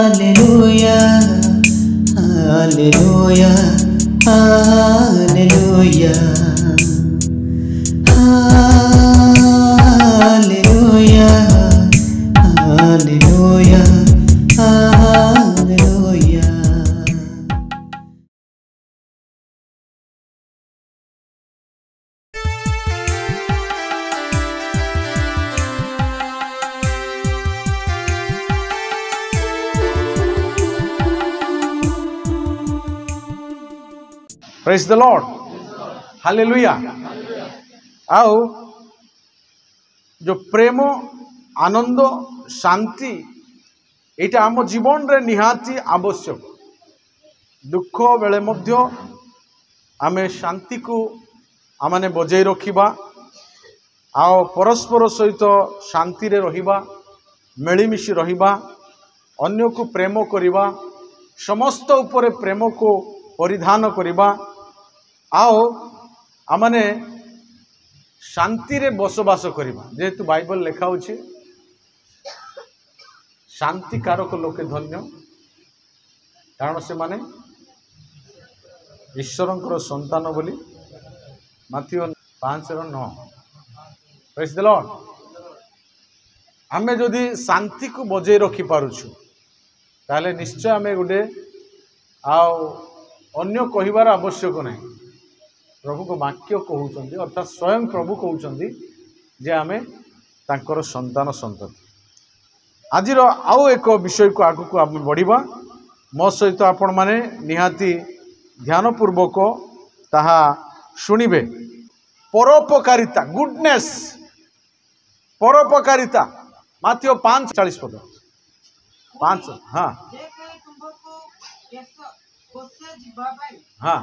Hallelujah, hallelujah, hallelujah, hallelujah, hallelujah, hallelujah. Praise the Lord. Hallelujah. आओ जो प्रेम आनंद शांति एटा आम जीवन रे निहाती आवश्यक। दुख बेले मध्य आमे शांति को आमने बजाई रखिबा आओ परस्पर सहित शांति रे रहिबा मिलीमिशि रहिबा अन्य को प्रेम करिबा समस्त उपरे प्रेम को परिधान करिबा आओ आमने शांति रे बसवास करिबा जेहेतु बाइबल लिखा होछि शांति कारक लोके धन्य कारण से माने ईश्वरंकर संतान बोली माथ्यू 5:9। Praise the Lord. आमे जदि शांति को बजाय रखि पारुछु ताले निश्चय आमे गुडे आओ अन्य कहिबार आवश्यक नहीं। प्रभु को वाक्य कहउचंदी अर्थात स्वयं प्रभु कहउचंदी जे आमे तांकर संतान संतति। आजिर आउ एक विषय को आगु को आमे बढ़िबा मो सहित आपण माने निहाती ध्यानपूर्वक ताहा शुणिबे। परोपकारिता गुडनेस परोपकारिता माथ्यू 5:40 पद 5 हाँ हाँ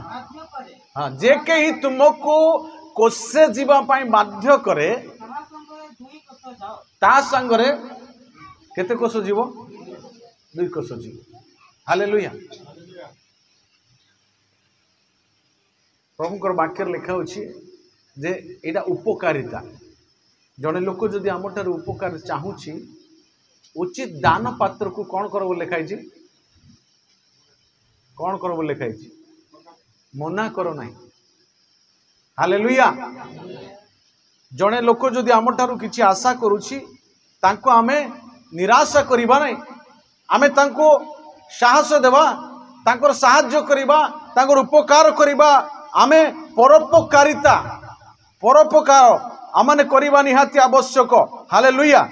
हाँ जे कहीं तुमको कोसे जीवा पाई बाध्य करे ता संगरे केते कोस जीव 2 कोस जीव। हालेलुया। प्रभुकर वाक्य लिखा होछि जे एटा उपकारिता जने लोक जदि आमठार उपकार चाहूछि उचित दान पात्र को कौन करबो लिखाई छी कौन करबो लिखाई छी मना करो नहीं। हालेलुया। जने लोक जदि आमठार किछि आशा करूछि तांको आमे निराशा करिबा नहीं आमे तांको साहस देबा तांकर साहाय्य करिबा तांकर उपकार करिबा आमे परोपकारिता परोपकार आमने करिबा निहाती आवश्यक। हालेलुया।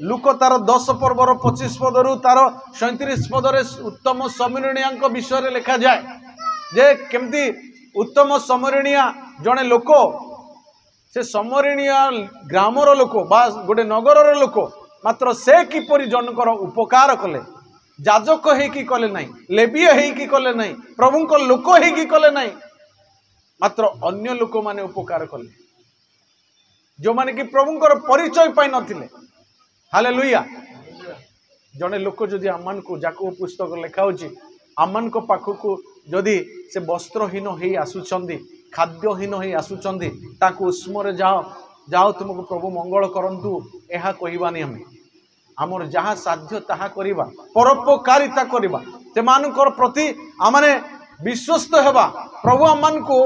लुक तार 10 पर्वर 25 पदरु तार 37 पदरे उत्तम समरणियांक विषय रे लिखा जाए जे केमती उत्तम समरणिया जने लोक से समरणिया ग्रामर लोक बा गोटे नगरर लोक मात्र से किपरि जनकर उपकार कले जाजक हेकी कले नहीं लेबीय हेकी कले नहीं प्रभुंक लोक हेकी कले नहीं मात्र अन्य लोक माने उपकार कले जो माने कि प्रभुंकर परिचय पाई नथिले। हालेलुया। जने लोक जदि आमान को जाकब पुस्तक लिखा होछि आमान को पाखु को जदि से वस्त्रहीन हेई आसुचंदी खाद्यहीन हेई आसुचंदी ताको उस्मरे जाओ जाओ तुमको प्रभु मंगल करंतु एहा कहिबानी हमें आमर जहाँ साध्य ताहा करिबा परोपकारिता करिबा से मानकर प्रति आमने विश्वस्त हेबा प्रभु आमान को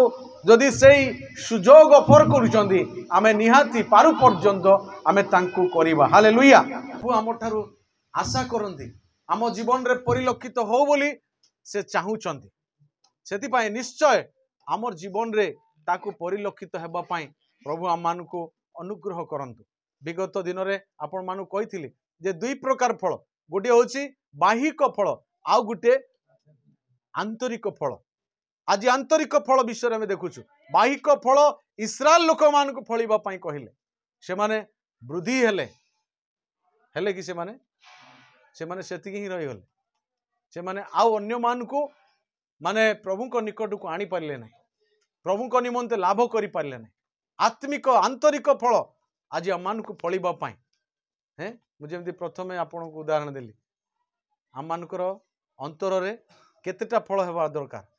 जदि सेई सुजोग ऑफर करूचंदी आमे निहाती पारु पर्यंत आमे तांकु करिबा। हालेलुया। प्रभु हमर थारु आशा करंती आम जीवन रे परिलक्षित हो बोली से चाहूचंदी सेति पाए निश्चय आमर जीवन रे ताकु परिलक्षित हेबा पाए प्रभु आम मानकु अनुग्रह करंतु। विगत दिन रे आपण मानु कहिथिली जे 2 प्रकार फल गोटे होची बाहिक फल आ गुटे आंतरिक फल। आज आंतरिक फल विषय में देखुछु बाहिक फल इस्राएल लोक मान को फलिबा पाई कहिले से माने वृद्धि हेले हेले कि से माने सेति ही रही गले से माने आउ अन्य मान को माने प्रभु को निकट को आनी पारले नहीं प्रभु को निमंते लाभ करि पारले नहीं। आत्मिक आंतरिक फल आज आम को फलिबा पाई हैं मुझे प्रथमे आपन को उदाहरण देली आम मानकर अंतर रे केतेटा फल हेबा दरकार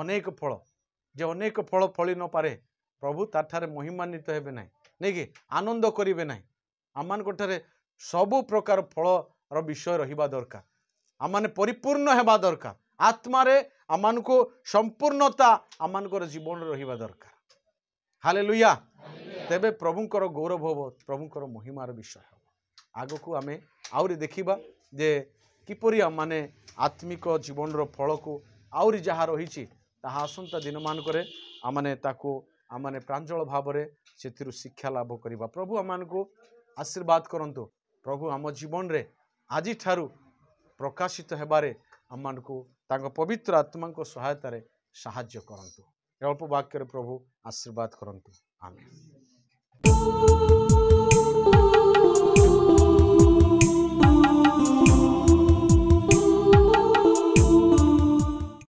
अनेक फल जे अनेक फल फली न पारे प्रभु ताठारे महिमान्वित हेबे नहीं नहीं कि आनंद करिवे नहीं आम मान सबु प्रकार फल विषय रहिबा दरकार आम परिपूर्ण हेबा दरकार आत्मारे आम को संपूर्णता आम जीवन रहिबा दरकार हालेलुया तेबे प्रभुंकर गौरव हो प्रभुंकर महिमार विषय हो आग को आम आउरी देखिबा जे किपरि माने आत्मिक जीवन रो फल को आउरी जहाँ रही ताहा आसंता दिन मानकरे आमने ताको आमने प्रांजल भाव से शिक्षा लाभ करवा प्रभु आम को आशीर्वाद करंतु प्रभु आम जीवन रे आजि ठारू प्रकाशित हेबारे आम को तांको पवित्र आत्मा को सहायता रे साहाय्य करंतु अल्प वाक्य प्रभु आशीर्वाद करंतु आमेन।